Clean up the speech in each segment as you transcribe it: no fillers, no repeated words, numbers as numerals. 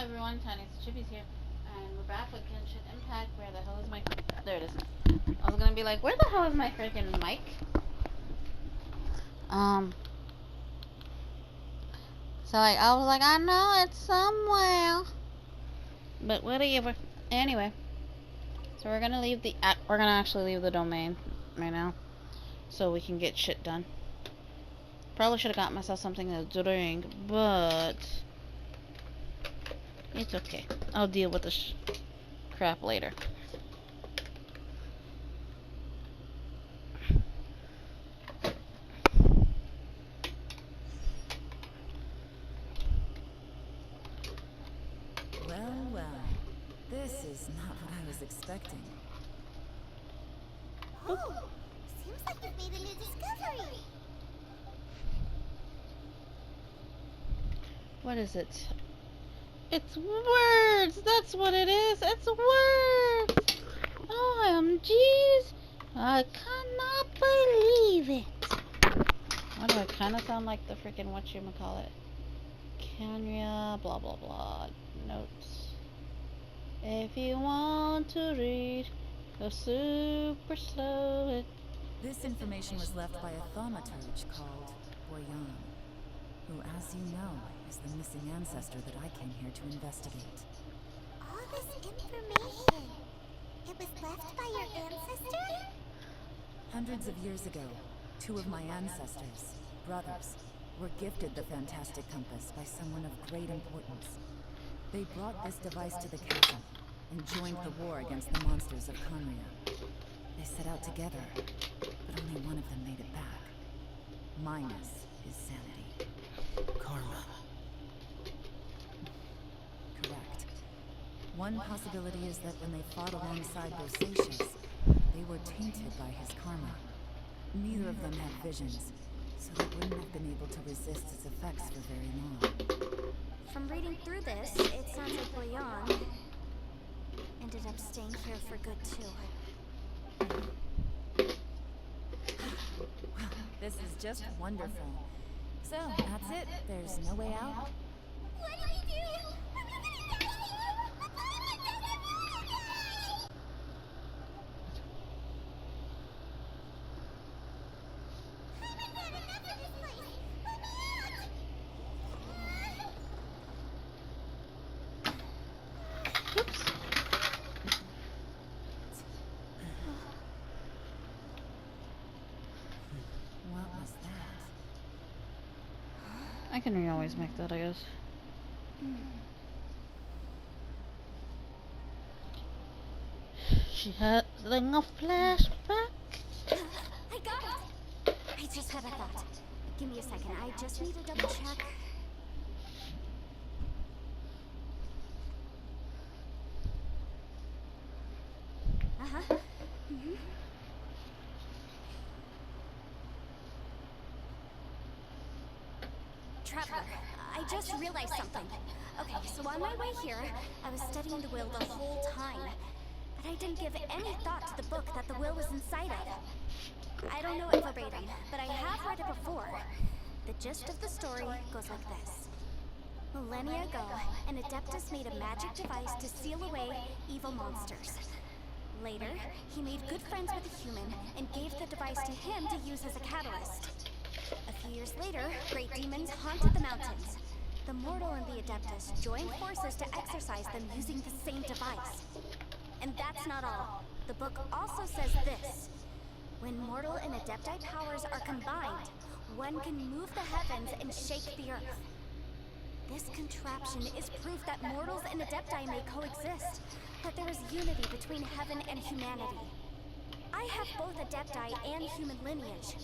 everyone, Tiniestofchibis here, and we're back with Genshin Impact. Where the hell is my... There it is. I was gonna be like, where the hell is my freaking mic? So like, I was like, I know it's somewhere. But whatever. Anyway. So we're gonna leave the... we're gonna actually leave the domain right now. So we can get shit done. Probably should have got myself something to drink, but... it's okay. I'll deal with the crap later. Well, well. This is not what I was expecting. Oh, seems like you've made a new discovery. What is it? It's words! That's what it is! It's words! OMGs! I cannot believe it! Why do I kind of sound like the freaking whatchamacallit? Kenya, blah blah blah. Notes. If you want to read, go super slow. This information was left by a thaumaturge called Boyan, who, as you know, is the missing ancestor that I came here to investigate. All this information. It was left by your ancestor? Hundreds of years ago, two of my ancestors, brothers, were gifted the fantastic compass by someone of great importance. They brought this device to the chasm and joined the war against the monsters of Conria. They set out together, but only one of them made it back. Minus his sanity. Karma. Correct. One possibility is that when they fought alongside Bosacius, they were tainted by his karma. Neither of them had visions, so they wouldn't have been able to resist its effects for very long. From reading through this, it sounds like Boyan ended up staying here for good too. Well, this is just wonderful. So, that's it. There's no way out? What do we do? I'm gonna die here! I've had enough of this place! Let me out! Oops. What was that? I can always make that, I guess. She had like a flashback. I got it! I just had a thought. Give me a second. I just need to double check. Uh-huh. Traveler, I just realized something. Okay, so on my way here, I was studying the will the whole time. But I didn't give any thought to the book that the will was inside of. I don't know it verbatim, but I have read it before. The gist of the story goes like this. Millennia ago, an Adeptus made a magic device to seal away evil monsters. Later, he made good friends with a human and gave the device to him to use as a catalyst. A few years later, great demons haunted the mountains. The mortal and the Adeptus joined forces to exorcise them using the same device. And that's not all. The book also says this. When mortal and Adepti powers are combined, one can move the heavens and shake the earth. This contraption is proof that mortals and Adepti may coexist, that there is unity between heaven and humanity. I have both Adepti and human lineage.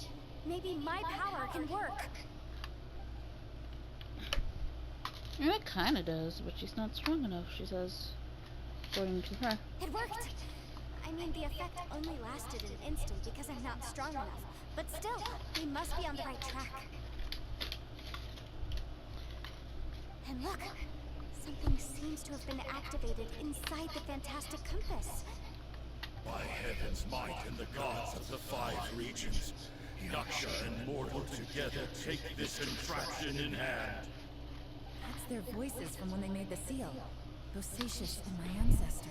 Maybe my power can work. And it kinda does, but she's not strong enough, she says, according to her. It worked! I mean, the effect only lasted an instant because I'm not strong enough. But still, we must be on the right track. And look! Something seems to have been activated inside the fantastic compass. By heaven's might and the gods of the 5 regions, Yaksha and mortal together take this contraption in hand. That's their voices from when they made the seal. Bosacius and my ancestor.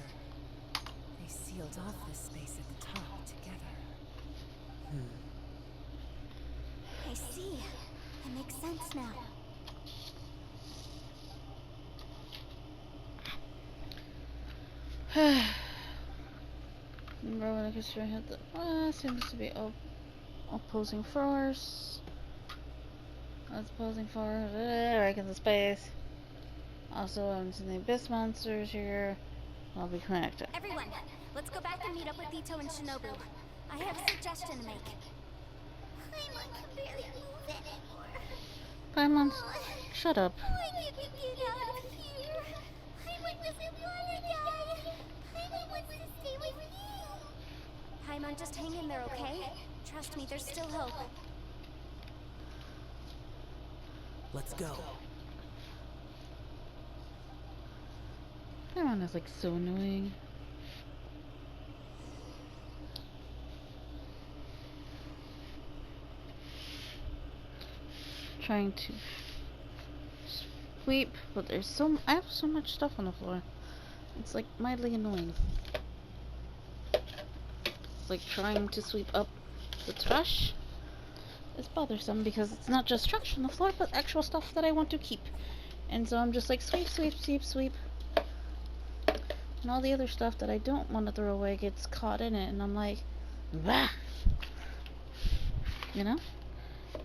They sealed off this space at the top together. I see. It makes sense now. Roman history had the seems to be opposing force. That's opposing force. Right in the space. Also, I'm seeing the abyss monsters here. I'll be connected. Everyone, let's go back and meet up with Itto and Shinobu. I have a suggestion to make. Paimon can barely move anymore. Paimon, shut up. Why can't we get out of here? Paimon doesn't want to die. Paimon wants to stay with you. Paimon, just hang in there, okay? Trust me, there's still hope. Let's go. Paimon is like so annoying. Trying to sweep, but I have so much stuff on the floor. It's like mildly annoying. It's like trying to sweep up the trash. It's bothersome because it's not just trash on the floor, but actual stuff that I want to keep. And so I'm just like sweep, sweep, sweep, sweep. And all the other stuff that I don't want to throw away gets caught in it, and I'm like, bah! You know?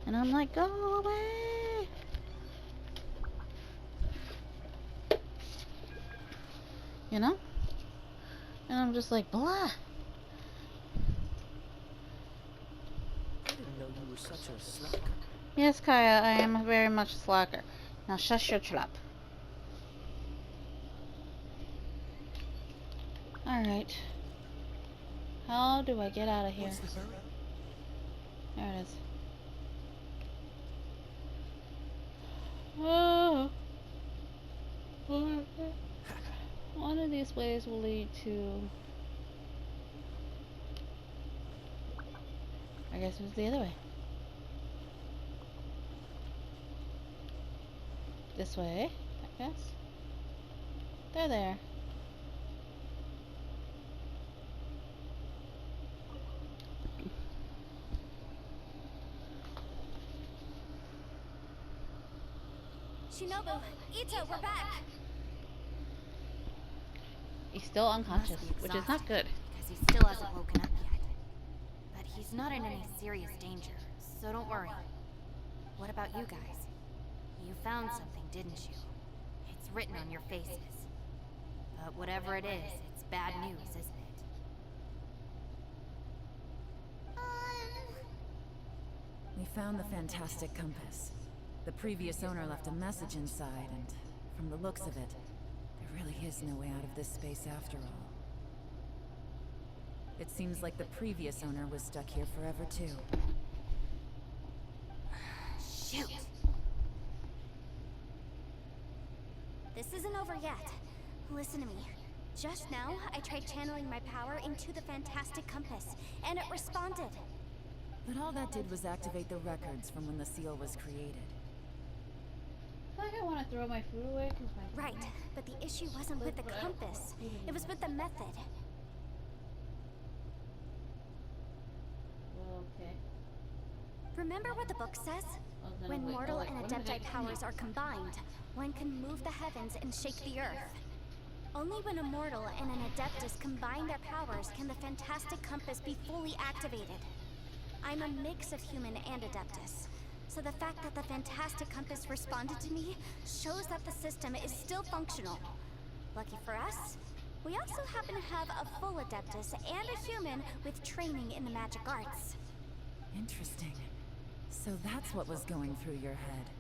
And I'm like, go away! You know? And I'm just like, blah! I didn't know you were such a slacker. Yes, Kaya, I am very much a slacker. Now shush your trap. Alright. How do I get out of here? What's the hurry? There it is. Oh. One of these ways will lead to... I guess it was the other way. This way, I guess. There. Shinobu, Itto, we're back. He's still unconscious, which is not good. Because he still hasn't woken up yet. But he's not in any serious danger, so don't worry. What about you guys? You found something, didn't you? It's written on your faces. But whatever it is, it's bad news, isn't it? We found the fantastic compass. The previous owner left a message inside, and from the looks of it, there really is no way out of this space after all. It seems like the previous owner was stuck here forever too. Shoot! This isn't over yet. Listen to me. Just now, I tried channeling my power into the fantastic compass, and it responded. But all that did was activate the records from when the seal was created. I feel like I want to throw my food away because my... Right, but the issue wasn't with the compass. It was with the method. Okay. Remember what the book says? When mortal and adepti powers are combined, one can move the heavens and shake the earth. Only when a mortal and an adeptus combine their powers can the fantastic compass be fully activated. I'm a mix of human and adeptus, so the fact that the fantastic compass responded to me shows that the system is still functional. Lucky for us, we also happen to have a full adeptus and a human with training in the magic arts. Interesting. So that's what was going through your head.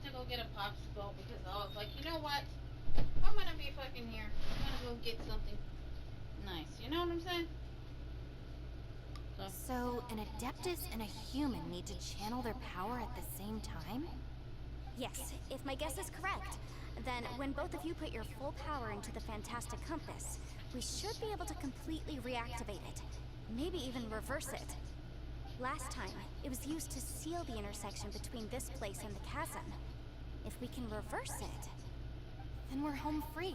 to go get a popsicle because I was like, you know what? I'm gonna be fucking here. I'm gonna go get something nice. You know what I'm saying? So, an Adeptus and a human need to channel their power at the same time? Yes, if my guess is correct, then when both of you put your full power into the Fantastic Compass, we should be able to completely reactivate it. Maybe even reverse it. Last time, it was used to seal the intersection between this place and the chasm. If we can reverse it, Then we're home free.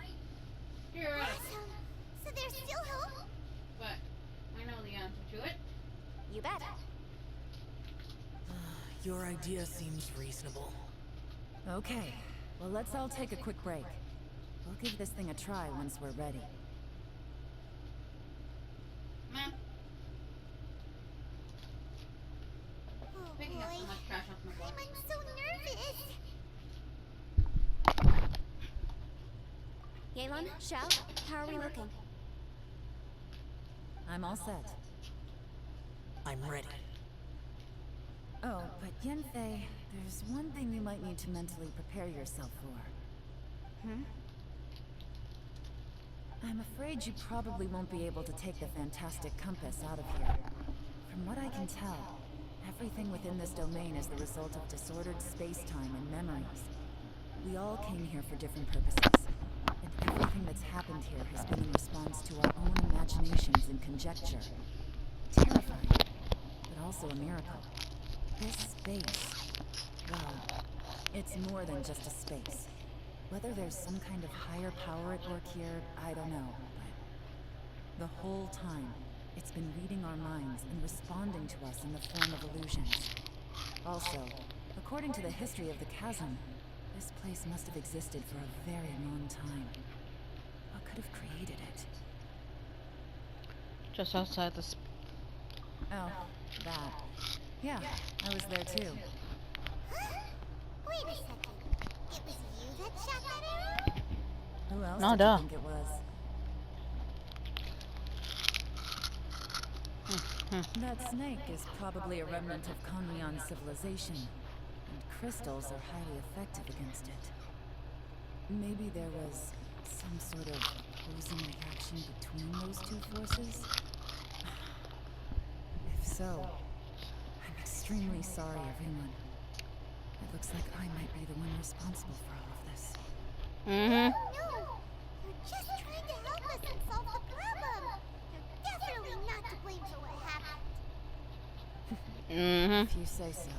You're right. So there's still hope? But I know the answer to it. You bet. Your idea seems reasonable. Okay, well let's all take a quick break. We'll give this thing a try once we're ready. Ma'am, Oh picking up so much trash off my floor. I'm so nervous. Yelan, Xiao, how are we looking? I'm all set. I'm ready. Oh, but Yanfei, there's one thing you might need to mentally prepare yourself for. I'm afraid you probably won't be able to take the Fantastic Compass out of here. From what I can tell, everything within this domain is the result of disordered space-time and memories. We all came here for different purposes, and everything that's happened here has been in response to our own imaginations and conjecture. Terrifying, but also a miracle. This space, well, it's more than just a space. Whether there's some kind of higher power at work here, I don't know, but the whole time, it's been reading our minds and responding to us in the form of illusions. Also, according to the history of the chasm, this place must have existed for a very long time. What could have created it? Just outside the. Oh, that. Yeah, I was there too. Wait a second. It was you that shot that arrow? Who else No, did duh. you think it was? That snake is probably a remnant of Konmian civilization, and crystals are highly effective against it. Maybe there was some sort of opposing reaction between those two forces? If so, I'm extremely sorry, everyone. It looks like I might be the one responsible for all of this. Mm-hmm. No! You're just trying to help us and solve the problem! You're definitely not to blame for what happened. Mm-hmm. If you say so.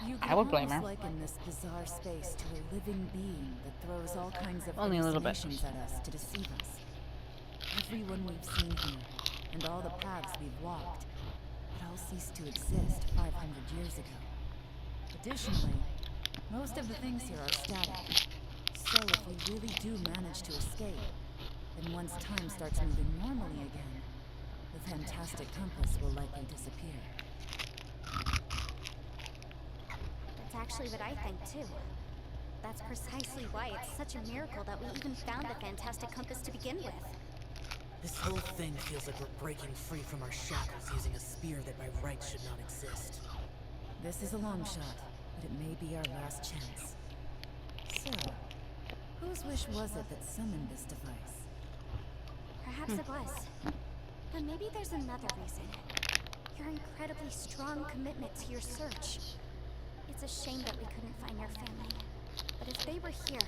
You I would blame her. liken this bizarre space to a living being that throws all kinds of Only a little bit. hallucinations at us to deceive us. Everyone we've seen here, and all the paths we've walked, it all ceased to exist 500 years ago. Additionally, most of the things here are static. So if we really do manage to escape, then once time starts moving normally again, the Fantastic Compass will likely disappear. That's actually what I think too. That's precisely why it's such a miracle that we even found the Fantastic Compass to begin with. This whole thing feels like we're breaking free from our shackles using a spear that by rights should not exist. This is a long shot, but it may be our last chance. So, whose wish was it that summoned this device? Perhaps it was. But maybe there's another reason. Your incredibly strong commitment to your search. It's a shame that we couldn't find your family. But if they were here,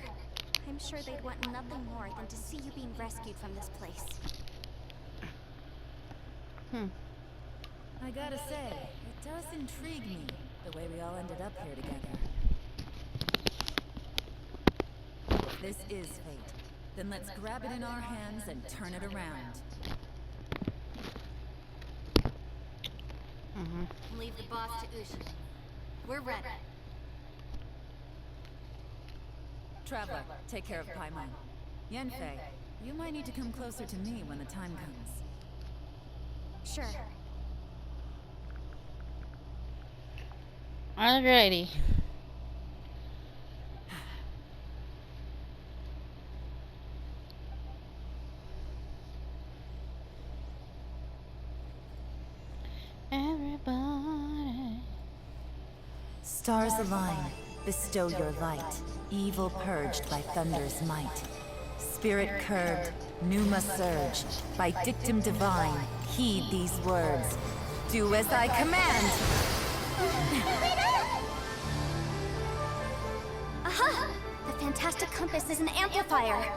I'm sure they'd want nothing more than to see you being rescued from this place. I gotta say, it does intrigue me, the way we all ended up here together. If this is fate, then let's grab it in our hands and turn it around. And leave the boss to Ushi. We're ready. Traveler, take care of Paimon. Yanfei, you might need to come closer to me when the time comes. Sure. Alrighty. Everybody. Stars align, bestow your light. Evil purged by thunder's might. Spirit curbed, pneuma surge. By dictum divine, heed these words. Do as I command! Aha! The fantastic compass is an amplifier.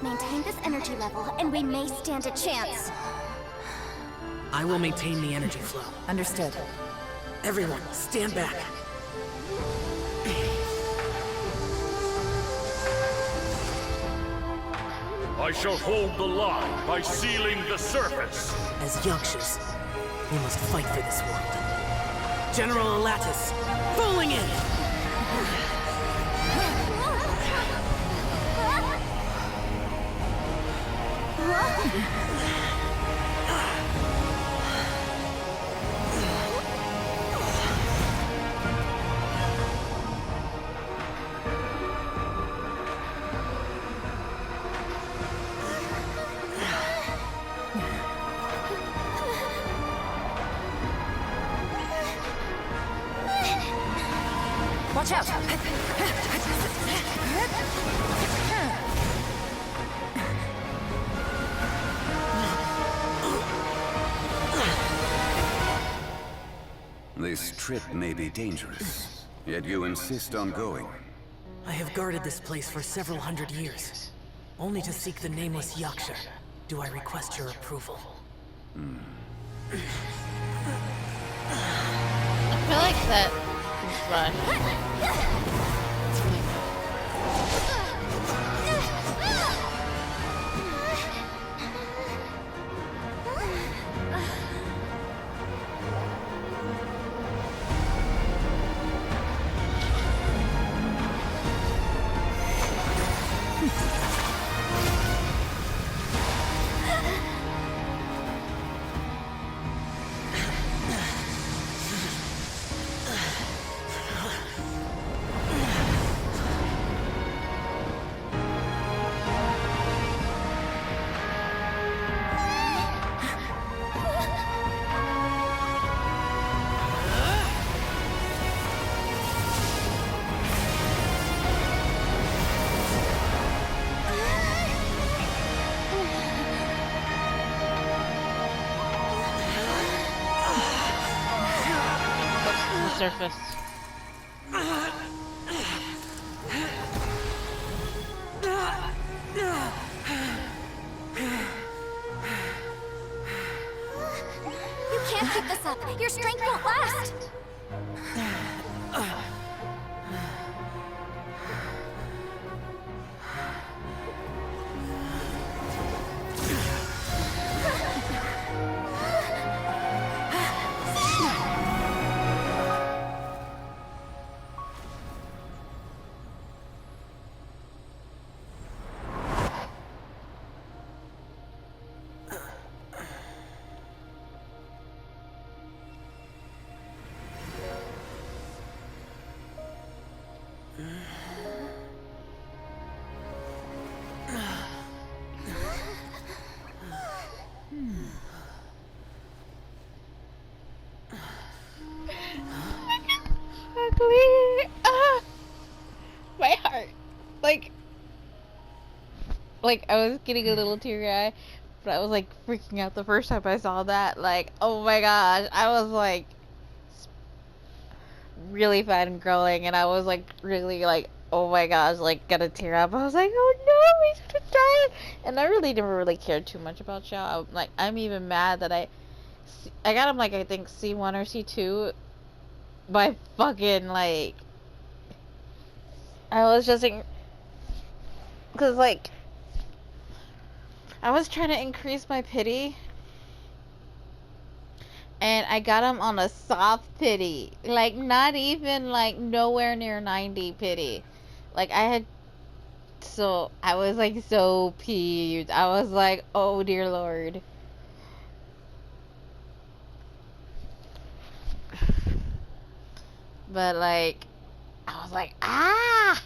Maintain this energy level, and we may stand a chance. I will maintain the energy flow. Understood. Everyone, stand back. I shall hold the line by sealing the surface. As Yakshas, we must fight for this world. General Elatus, falling in! Watch out! This trip may be dangerous, yet you insist on going. I have guarded this place for several hundred years, only to seek the nameless Yaksha. Do I request your approval? I feel like that is fun. Surface. You can't keep this up. Your strength won't last. My heart, like I was getting a little teary-eyed, but I was like freaking out the first time I saw that. Like, oh my gosh, I was like really fangirling, and I was like really like, oh my gosh, like gonna tear up. I was like, oh no, he's gonna die. And I really never really cared too much about Xiao. I'm even mad that I got him like I think C1 or C2 by fucking like. I was just because like I was trying to increase my pity, and I got him on a soft pity, like not even like nowhere near 90 pity. Like I was like so peeved. I was like, oh dear lord. But like I was like, ah,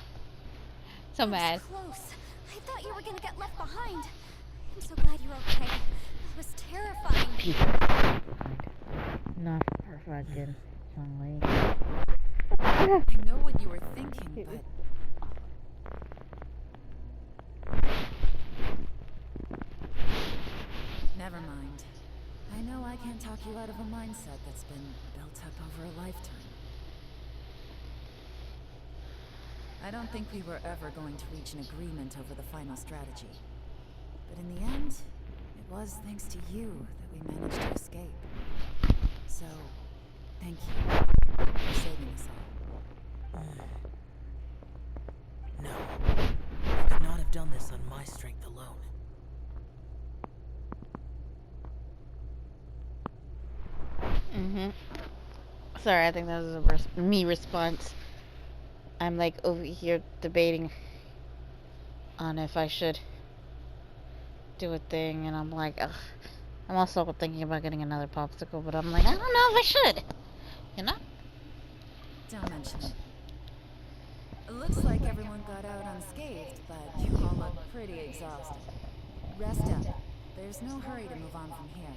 so mad. Close. I thought you were gonna get left behind. I'm so glad you're okay. It was terrifying. Not for fucking Chun-Li. I know what you were thinking, but... Never mind. I know I can't talk you out of a mindset that's been built up over a lifetime. I don't think we were ever going to reach an agreement over the final strategy. But in the end, it was thanks to you that we managed to escape. So, thank you for saving us all. No. I could not have done this on my strength alone. Sorry, I think that was a me response. I'm like over here debating on if I should do a thing, and I'm like, ugh. I'm also thinking about getting another popsicle, but I'm like, I don't know if I should. You know? Don't mention it. It looks like everyone got out unscathed, but you all look pretty exhausted. Rest up. There's no hurry to move on from here.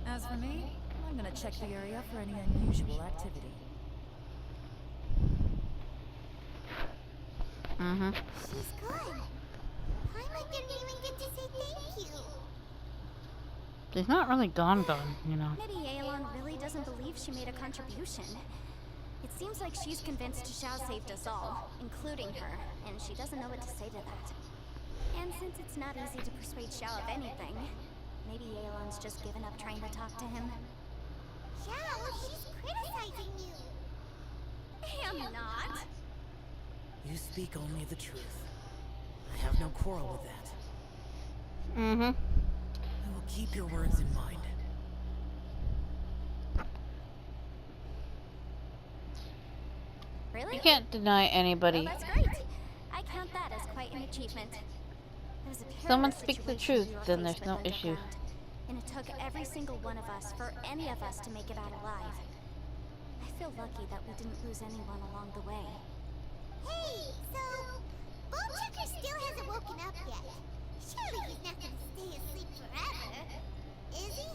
As for me, I'm gonna check the area for any unusual activity. She's good. Paimon didn't even get to say thank you. She's not really gone, you know. Maybe Aelon really doesn't believe she made a contribution. It seems like she's convinced Xiao saved us all, including her, and she doesn't know what to say to that. And since it's not easy to persuade Xiao of anything, maybe Aelon's just given up trying to talk to him. Xiao, she's criticizing you. I'm not. You speak only the truth. I have no quarrel with that. I will keep your words in mind. Really? You can't deny anybody. Well, that's great. I count that as quite an achievement. There's a Someone perilous speaks the situation truth, we were then faced there's no with issue. underground, and it took every single one of us for any of us to make it out alive. I feel lucky that we didn't lose anyone along the way. Hey, so Bullchecker still hasn't woken up yet. Surely he's not gonna stay asleep forever, is he?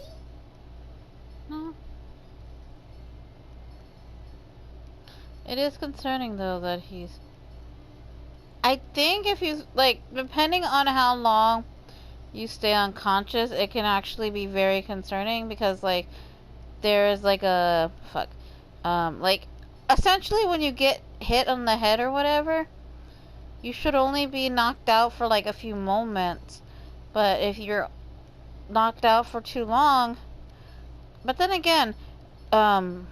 No. It is concerning, though, that he's... I think if he's, like, depending on how long you stay unconscious, it can actually be very concerning, because, like, there's, like, a... like, essentially when you get hit on the head or whatever, you should only be knocked out for, like, a few moments. But if you're knocked out for too long... But then again, Itto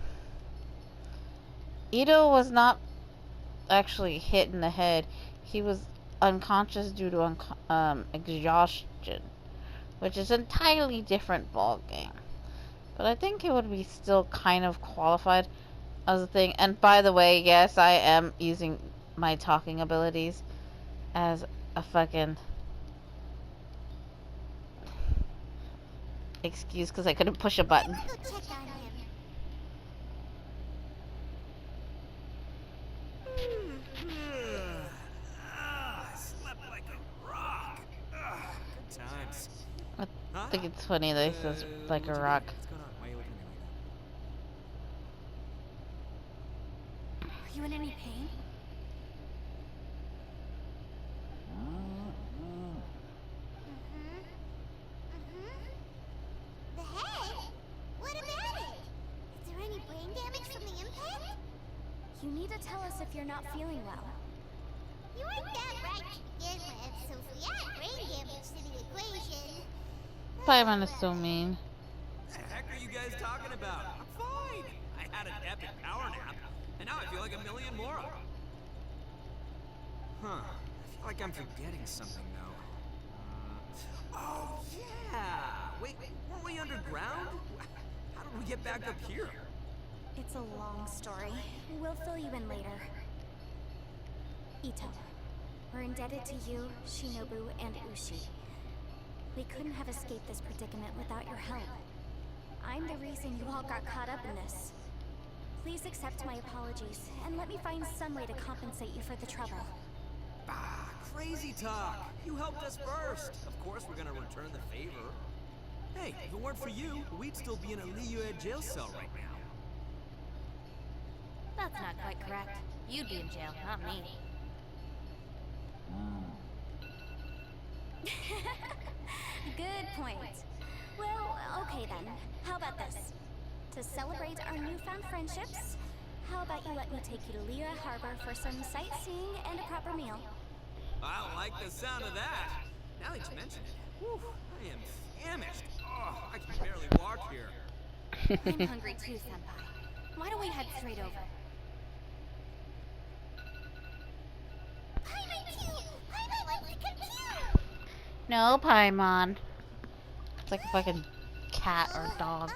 was not actually hit in the head. He was unconscious due to exhaustion, which is an entirely different ballgame. But I think it would be still kind of qualified as a thing. And by the way, yes, I am using my talking abilities as a fucking excuse because I couldn't push a button. Let's go check on him. I slept like a rock. Good times. I think it's funny that he says like a rock. What's going on? Why are you looking at me like that? Are you in any pain? The head? What about it? Is there any brain damage from the impact? You need to tell us if you're not feeling well. You weren't that bright to begin with, so if we add brain damage to the equation... Paimon is so mean. What the heck are you guys talking about? I'm fine. I had an epic power nap, and now I feel like a million more of them. Huh. I feel like I'm forgetting something, though. Oh, yeah! Wait, weren't we underground? How did we get back up here? It's a long story. We'll fill you in later. Itto, we're indebted to you, Shinobu, and Ushi. We couldn't have escaped this predicament without your help. I'm the reason you all got caught up in this. Please accept my apologies, and let me find some way to compensate you for the trouble. Bah, crazy talk. You helped us first. Of course we're gonna return the favor. Hey, if it weren't for you, we'd still be in a Liyue jail cell right now. That's not quite correct. You'd be in jail, not me. Good point. Well, okay then. How about this? To celebrate our newfound friendships, how about you let me take you to Liyue Harbor for some sightseeing and a proper meal? I don't like the sound of that. Now that you mention it, whew, I am famished. Oh, I can barely walk here. I'm hungry too, Senpai. Why don't we head straight over? Paimon too! Paimon wants to come too! No, Paimon. It's like a fucking cat or dog.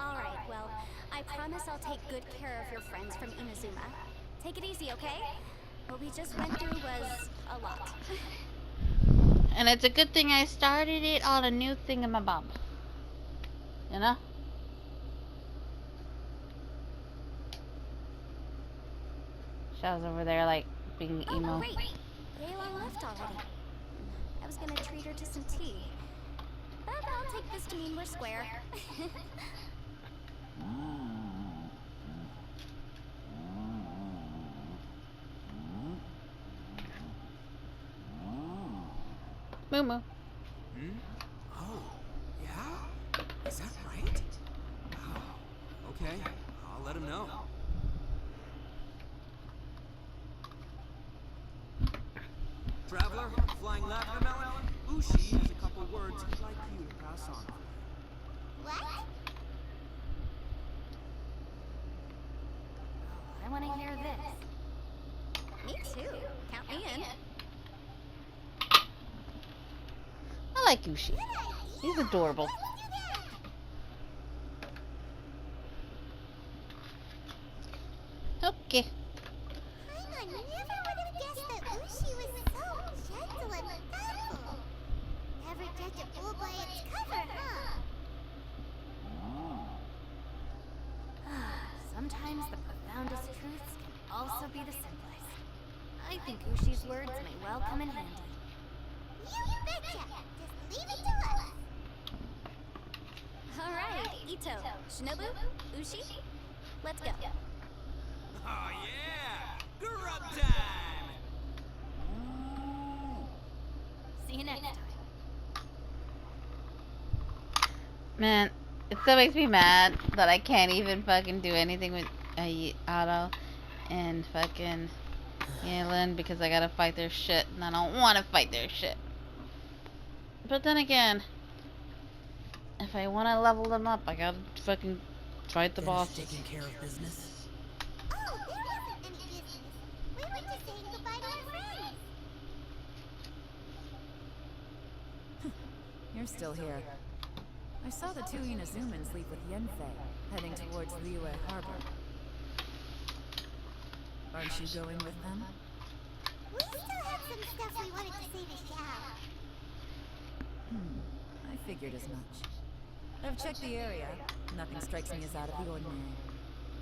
Alright, well, I promise I'll take good care of your friends from Inazuma. Take it easy, okay? What we just went through was a lot. And it's a good thing I started it on a new thingamabob. You know? Shell's over there, like, being emo. Oh, wait! Yelan left already. I was gonna treat her to some tea. But I'll take this to mean we're square. Moo moo. Hmm? Oh, yeah? Is that right? Wow. Okay, I'll let him know. Traveler, flying lavender melon, Ushi has a couple words he'd like you to pass on. What? I want to hear this. Me too. Count me in. I like Ushi. He's adorable. Okay. I never would have guessed that Ushi was so gentle and thoughtful. Never judge a bull by its cover, huh? Sometimes the profoundest truths can also be the simplest. I think Ushi's words may well come in handy. You betcha! Just leave it to us! Alright, Itto, Shinobu, Ushi, let's go. Oh yeah! Grub time! See you next time. Man, it still makes me mad that I can't even fucking do anything with Otto and fucking Yelan because I gotta fight their shit and I don't want to fight their shit. But then again, if I want to level them up, I gotta fucking fight the boss. Taking care of business. Oh, there wasn't any business. We were just saying goodbye to our friends. You're still here. I saw the two Inazumans leave with Yenfei, heading towards Liyue Harbor. Aren't you going with them? We still have some stuff we wanted to say to Xiao. I figured as much. I've checked the area. Nothing strikes me as out of the ordinary.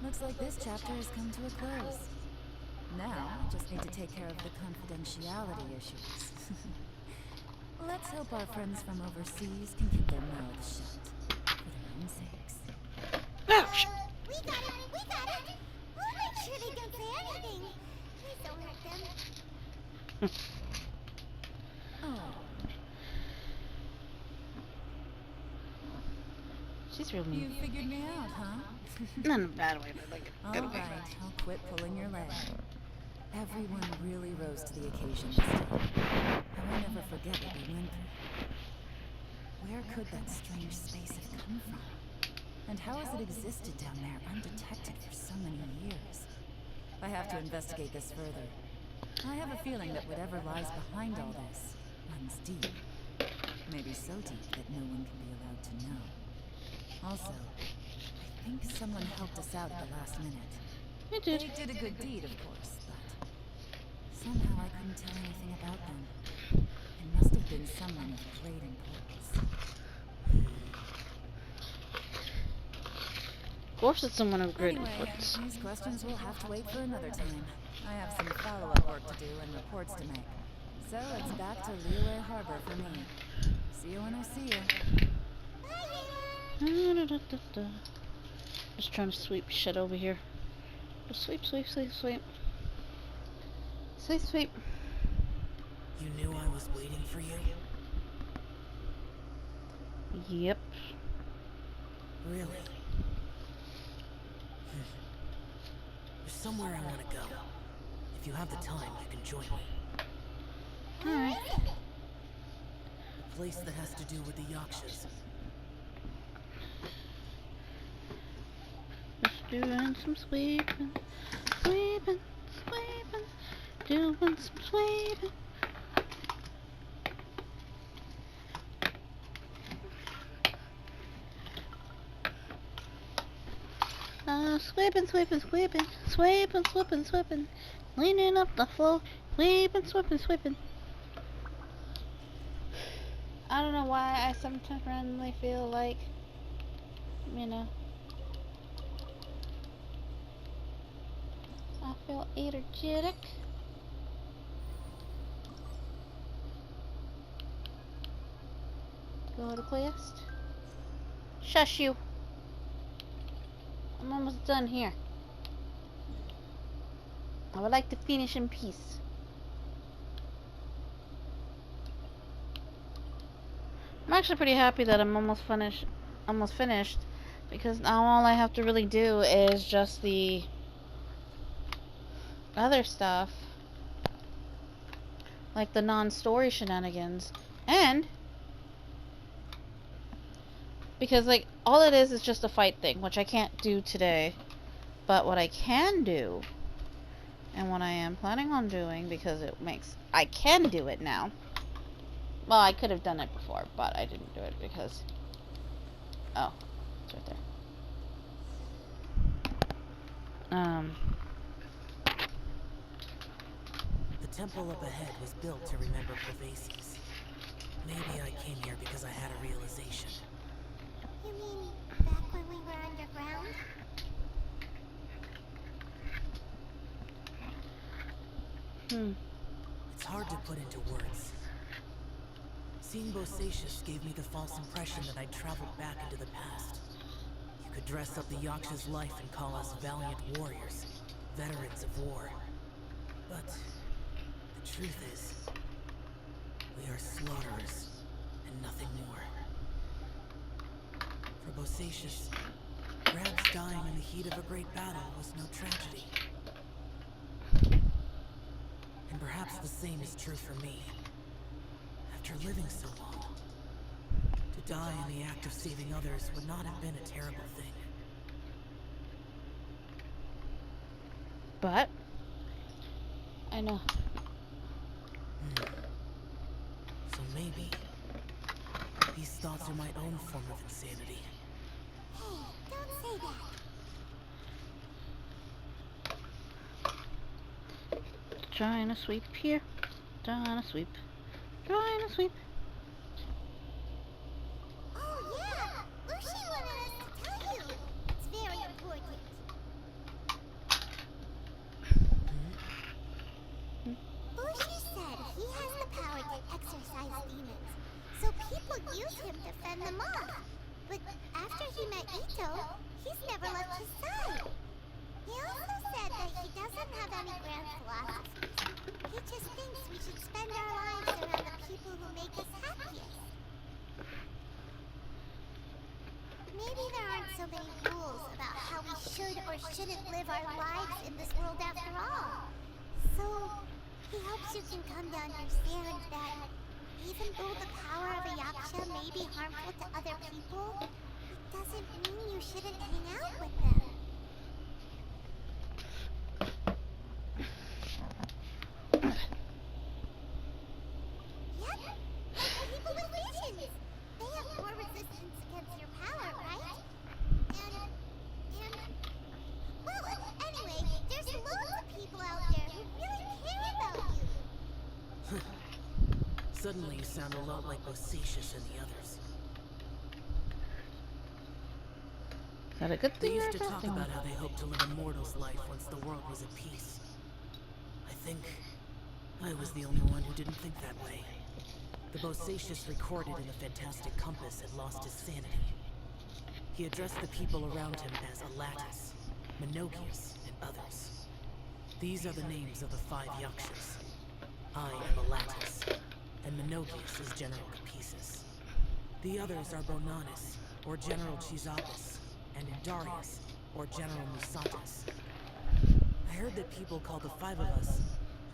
Looks like this chapter has come to a close. Now, I just need to take care of the confidentiality issues. Let's hope our friends from overseas can keep their mouths shut. For their own sakes. Ouch! We got it! We got it! We'll make sure they don't say anything. Please don't hurt them. Oh, She's real you mean. figured me out, huh? Not in a bad way, but like a good way. Alright, I'll quit pulling your leg. Everyone really rose to the occasion this time. I will never forget what we went through. Where could that strange space have come from? And how has it existed down there undetected for so many years? I have to investigate this further. I have a feeling that whatever lies behind all this runs deep. Maybe so deep that no one can be allowed to know. Also, I think someone helped us out at the last minute. You did. They did a good deed, of course, but somehow I couldn't tell anything about them. It must have been someone of great importance. Of course it's someone of great Anyway, importance. these questions will have to wait for another time. I have some follow-up work to do and reports to make. So it's back to Liyue Harbor for me. See you when I see you. Bye, Yelan. Just trying to sweep shit over here. Just sweep, sweep, sweep, sweep. Sweep, sweep. You knew I was waiting for you? Yep. Really? There's somewhere I want to go. If you have the time, you can join me. Alright. A place that has to do with the Yakshas. Just doing some sweeping, sweeping, sweeping, doing some sweeping. Sweeping, sweeping, sweeping, sweeping, sweeping, sweeping, leaning up the floor, sweeping, sweeping, sweeping. I don't know why I sometimes randomly feel like, you know, I feel energetic. Go to quest. Shush you. I'm almost done here. I would like to finish in peace. I'm actually pretty happy that I'm almost finished, because now all I have to really do is just the other stuff, like the non-story shenanigans, and because like all it is just a fight thing, which I can't do today. But what I can do, and what I am planning on doing, because I can do it now. Well, I could have done it before, but I didn't do it because, oh, it's right there. The temple up ahead was built to remember Pervases. Maybe I came here because I had a realization. You mean back when we were underground? It's hard to put into words. Seeing Bosacius gave me the false impression that I'd traveled back into the past. You could dress up the Yaksha's life and call us valiant warriors, veterans of war. But the truth is, we are slaughterers and nothing more. For Bosacius, perhaps dying in the heat of a great battle was no tragedy. And perhaps the same is true for me. After living so long, to die in the act of saving others would not have been a terrible thing. But I know. So maybe these thoughts are my own form of insanity. Hey, don't say that. Trying to sweep here. Trying to sweep. Trying to sweep. Oh yeah! Lucy wanted us to tell you. It's very important. Lucy said he has the power to exorcise demons, so people use him to fend them off. But after he met Itto, he's never left his side. He also said that he doesn't have any grand philosophies. He just thinks we should spend our lives around the people who make us happiest. Maybe there aren't so many rules about how we should or shouldn't live our lives in this world after all. So, he hopes you can come to understand that even though the power of a Yaksha may be harmful to other people, it doesn't mean you shouldn't hang out with them. Yep, like people with visions. They have more resistance against your power, right? Well, anyway, there's loads of people out there who really care about you. Suddenly you sound a lot like Bosacius and the others. Is that a good They thing or a used to bad talk thing? about how they hoped to live a mortal's life once the world was at peace. I think I was the only one who didn't think that way. The Bosacius recorded in the fantastic compass had lost his sanity. He addressed the people around him as Alatus, Minogius, and others. These are the names of the 5 Yakshas. I am Alatus, and Minogius is General Capisis. The others are Bonanis, or General Chizabis, and Darius, or General Musatus. I heard that people call the 5 of us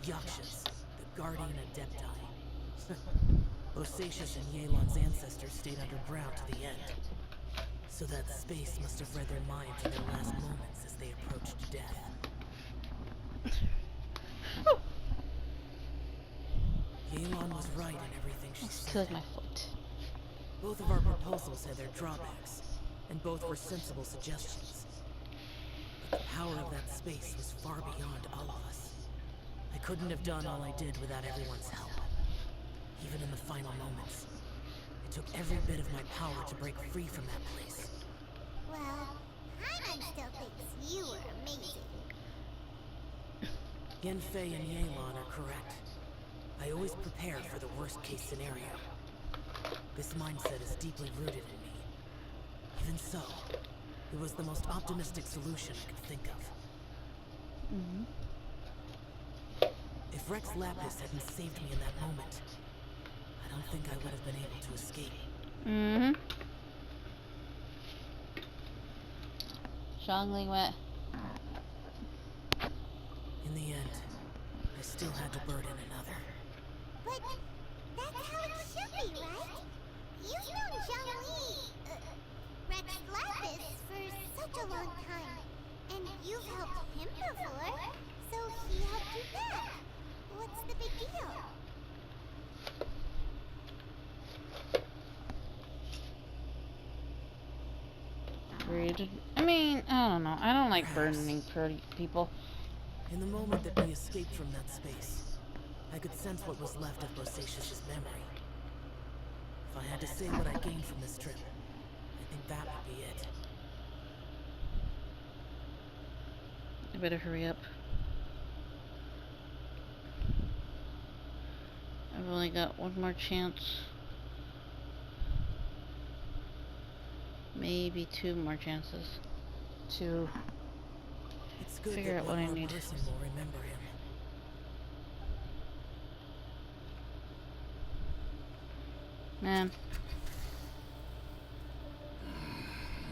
Yakshas, the Guardian Adepti. Bosacius and Yelan's ancestors stayed underground to the end. So that space must have read their minds in their last moments as they approached death. Yelan was right in everything she Let's said. kill my foot. Both of our proposals had their drawbacks, and both were sensible suggestions. But the power of that space was far beyond all of us. I couldn't have done all I did without everyone's help. Even in the final moments, it took every bit of my power to break free from that place. Well, Paimon still thinks you were amazing. Genfei and Yelan are correct. I always prepare for the worst-case scenario. This mindset is deeply rooted in me. Even so, it was the most optimistic solution I could think of. If Rex Lapis hadn't saved me in that moment, I don't think I would have been able to escape. Zhongli went. In the end, I still had to burden another. But that's how it should be, right? You've known Zhongli, Rex Lapis, for such a long time. And you've helped him before, so he helped you back. What's the big deal? Rude. I mean, I don't know. I don't like burdening people. In the moment that we escaped from that space, I could sense what was left of Bosacius' memory. If I had to say what I gained from this trip, I think that would be it. I better hurry up. I've only got one more chance. Maybe 2 more chances to It's good figure that out what one I more need. person will remember him. Man.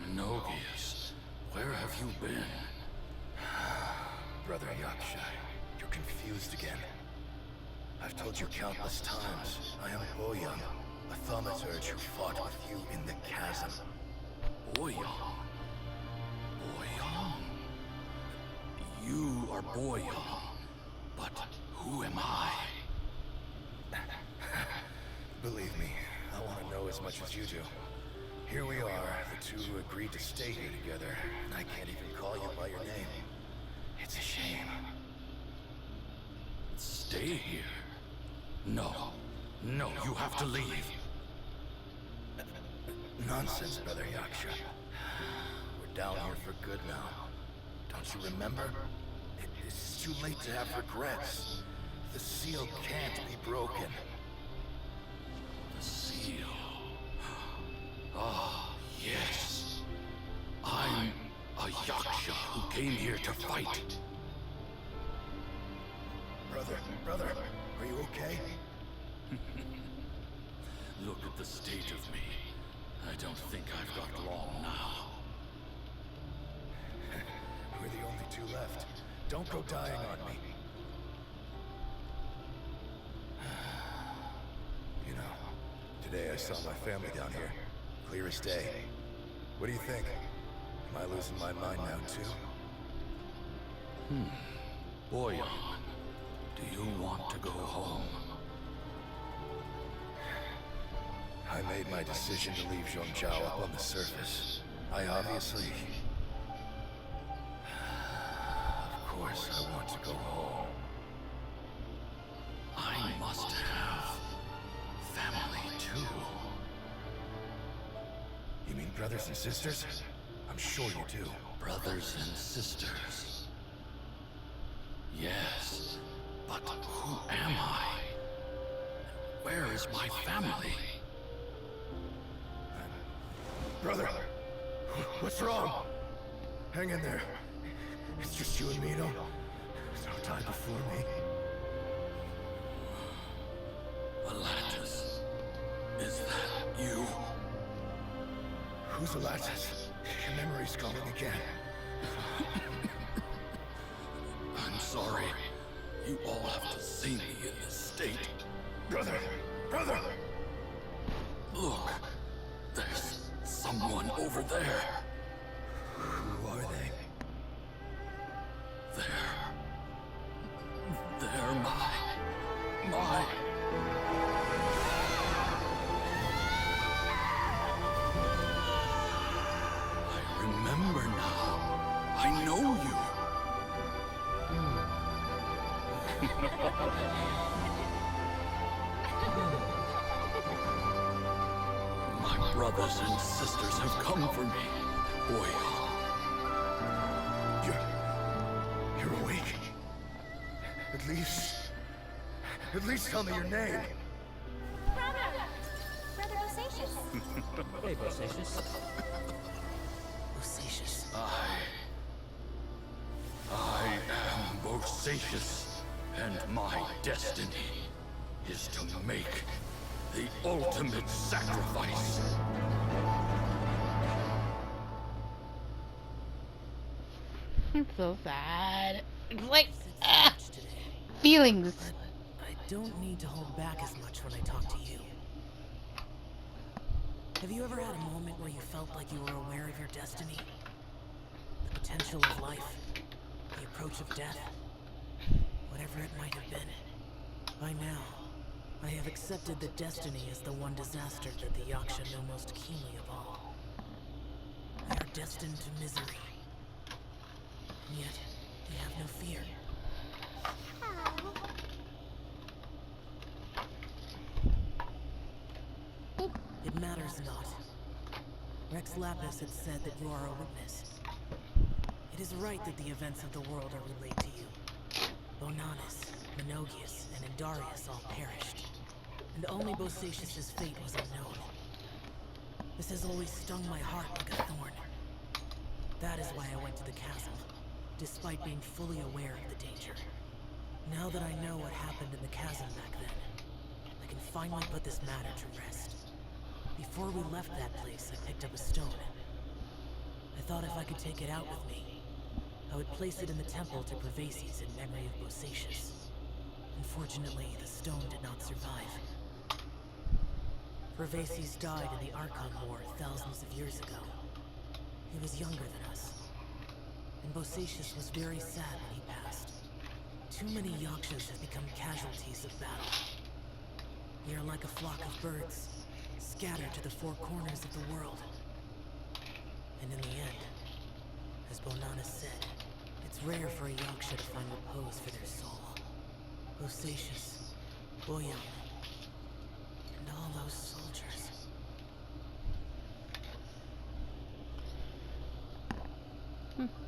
Minogius, where have you been? Brother Yaksha, you're confused again. I've told you countless times, I am Boyang, a thaumaturge who fought with you in the chasm. Boyang. Boyang. You are Boyang. But who am I? Believe me, I want to know as much as you do. Here we are, the two who agreed to stay here together, and I can't even call you by your name. It's a shame. Stay here? No. No, you have to leave. Nonsense, Brother Yaksha. We're down here for good now. Don't you remember? It's too late to have regrets. The seal can't be broken. The seal. Ah, yes. I'm a Yaksha who came here to fight. Brother, are you okay? Look at the state of me. I don't think I've got long now. We're the only two left. Don't go dying on me. You know, today I saw my family down here. Clear as day. What do you think? Am I losing my mind now too? Boyan, do you want to go home? I made my decision to leave Zhongzhao up on the surface. I obviously... Of course I want to go home. I must have family too. You mean brothers and sisters? I'm sure you do. Brothers and sisters. Yes, but who am I? Where is my family? Brother, What's wrong? Hang in there. It's just you and me, don't die before me. Atlantis, is that you? Who's Atlantis? Your memory's going again. I'm sorry. You all have to see me in this state. Brother! Look, there's someone over there. Who are they? They're my... I remember now. I know you. My brothers and sisters have come for me. Boy, You're awake. At least tell me your name. Brother Bosacius. Hey, Bosacius. Bosacius. I am Bosacius, and my destiny is to make the ultimate sacrifice. I'm so sad. It's like So much today, feelings. but I don't need to hold back as much when I talk to you. Have you ever had a moment where you felt like you were aware of your destiny? The potential of life? The approach of death? Whatever it might have been. By now, I have accepted that destiny is the one disaster that the Yaksha know most keenly of all. They are destined to misery. And yet, they have no fear. It matters not. Rex Lapis had said that you are a witness. It is right that the events of the world are relayed to you. Bonanis, Menogius, and Indarius all perished, and only Bosacius' fate was unknown. This has always stung my heart like a thorn. That is why I went to the chasm, despite being fully aware of the danger. Now that I know what happened in the chasm back then, I can finally put this matter to rest. Before we left that place, I picked up a stone. I thought if I could take it out with me, I would place it in the temple to Pervases in memory of Bosacius. Unfortunately, the stone did not survive. Pervases died in the Archon War thousands of years ago. He was younger than us. And Bosacius was very sad when he passed. Too many Yakshas have become casualties of battle. We are like a flock of birds, scattered to the four corners of the world. And in the end, as Bonanis said, it's rare for a Yaksha to find repose for their soul. Bosacius, Boyan, and all those soldiers.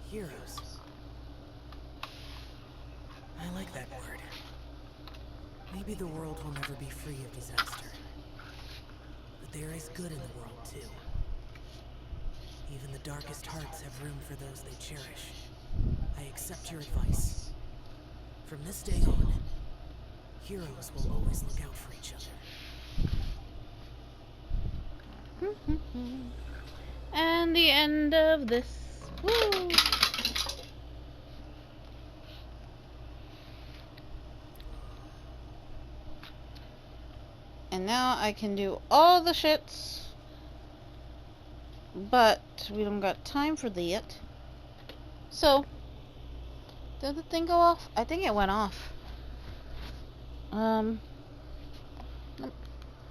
Heroes. I like that word. Maybe the world will never be free of disaster. But there is good in the world, too. Even the darkest hearts have room for those they cherish. I accept your advice. From this day on, heroes will always look out for each other. And the end of this. Woo! And now I can do all the shits. But we don't got time for that. So, did the thing go off? I think it went off.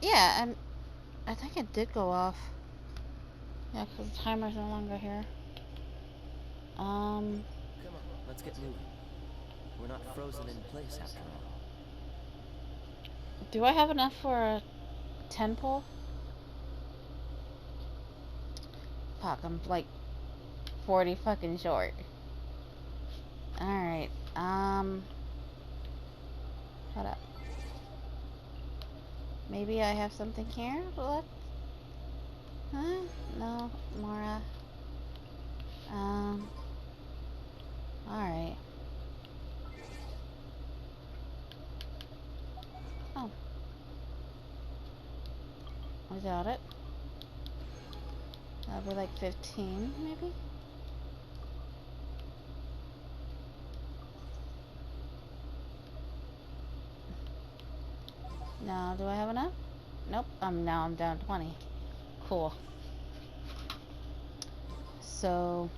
Yeah, I think it did go off. Yeah, because the timer's no longer here. Come on, let's get moving. We're not frozen in place after all. Do I have enough for a 10 pull? Fuck, I'm like 40 fucking short. Alright, hold up. Maybe I have something here? What? Huh? No, Mora. doubt it. That'll be like 15, maybe? Now, do I have enough? Nope. Now I'm down 20. Cool. So,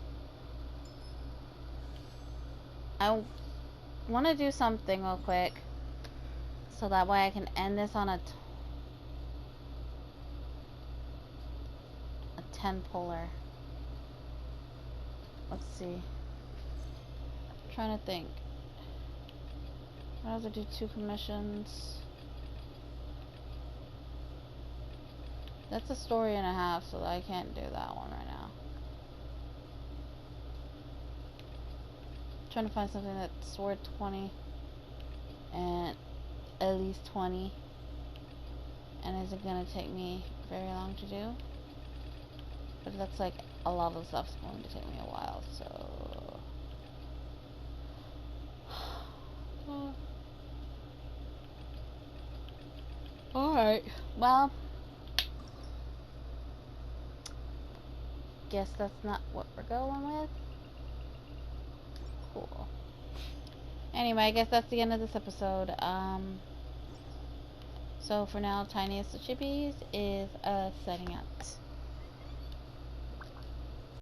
I want to do something real quick, so that way I can end this on a 10 puller. Let's see. I'm trying to think. I'd rather do 2 commissions. That's a story and a half, so I can't do that one right now. Trying to find something that's worth 20 and at least 20 and isn't gonna take me very long to do, but it looks like a lot of the stuff's going to take me a while, so alright, well, guess that's not what we're going with. Cool. Anyway, I guess that's the end of this episode. So for now, Tiniestofchibis is setting out.